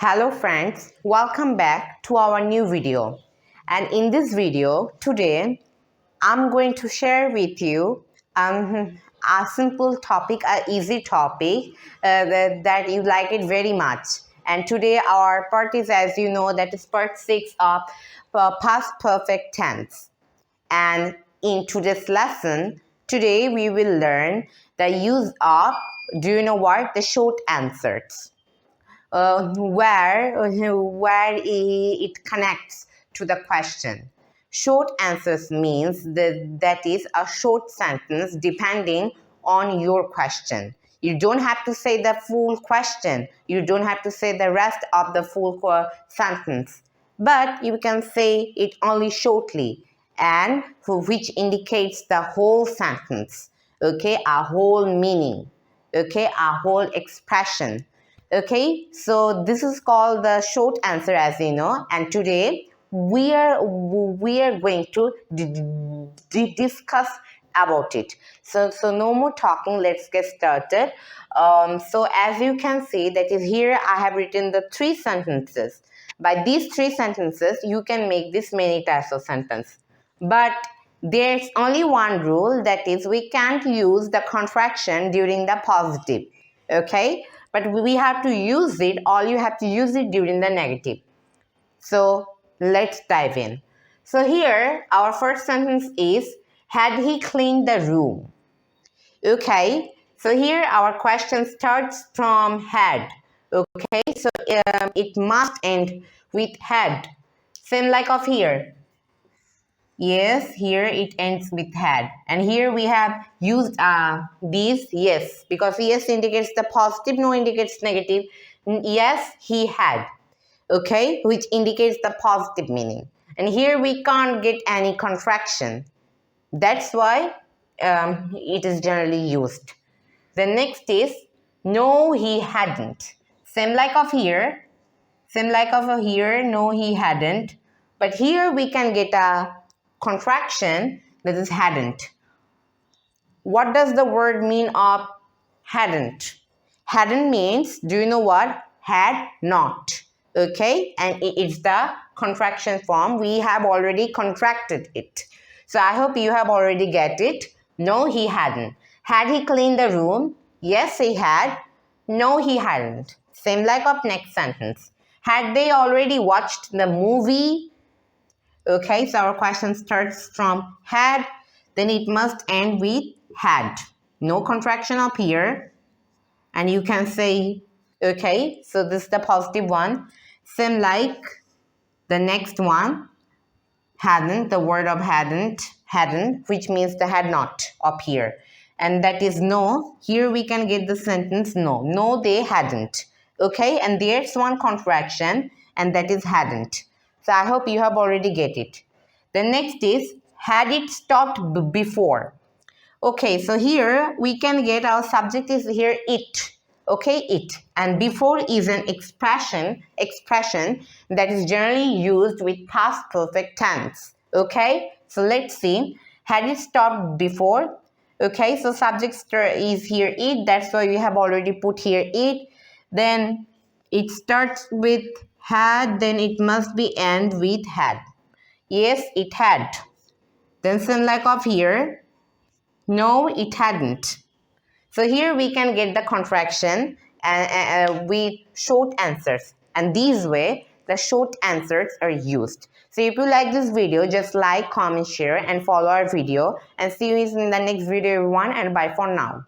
Hello friends, welcome back to our new video. And in this video today I'm going to share with you a simple topic, a easy topic that you like it very much. And today our part is, as you know, that is part 6 of past perfect tense. And in today's lesson, today we will learn the use of, do you know what, the short answers. Where it connects to the question. Short answers means that is a short sentence depending on your question. You don't have to say the full question. You don't have to say the rest of the full sentence. But you can say it only shortly, and which indicates the whole sentence. Okay, a whole meaning. Okay, a whole expression. Okay, so this is called the short answer, as you know, and today we are going to discuss about it. So no more talking, let's get started. So as you can see, that is here I have written the 3 sentences. By these 3 sentences you can make this many types of sentence, but there's only one rule, that is we can't use the contraction during the positive. Okay, but we have to use it, all you have to use it during the negative. So let's dive in. So here our first sentence is, had he cleaned the room? Okay, so here our question starts from had. Okay, so it must end with had, same like of here. Yes, here it ends with had. And here we have used these yes, because yes indicates the positive, no indicates negative. Yes, he had. Okay, which indicates the positive meaning. And here we can't get any contraction. That's why it is generally used. The next is, no, he hadn't. Same like of here. Same like of here, no, he hadn't. But here we can get a contraction, that is hadn't. What does the word mean of hadn't? Hadn't means, do you know what? Had not. Okay, and it's the contraction form. We have already contracted it. So I hope you have already get it. No, he hadn't. Had he cleaned the room? Yes, he had. No, he hadn't. Same like of next sentence. Had they already watched the movie? Okay, so our question starts from had, then it must end with had. No contraction up here. And you can say, okay, so this is the positive one. Same like the next one, hadn't, the word of hadn't, which means the had not up here. And that is no. Here we can get the sentence no. No, they hadn't. Okay, and there's one contraction, and that is hadn't. So I hope you have already get it. The next is, had it stopped before? Okay, so here we can get our subject is here it. Okay, it. And before is an expression that is generally used with past perfect tense. Okay, so let's see. Had it stopped before? Okay, so subject is here it. That's why we have already put here it. Then it starts with had, then it must be end with had. Yes, it had. Then same like of here. No, it hadn't. So here we can get the contraction with short answers. And these way, the short answers are used. So if you like this video, just like, comment, share, and follow our video. And see you in the next video, everyone. And bye for now.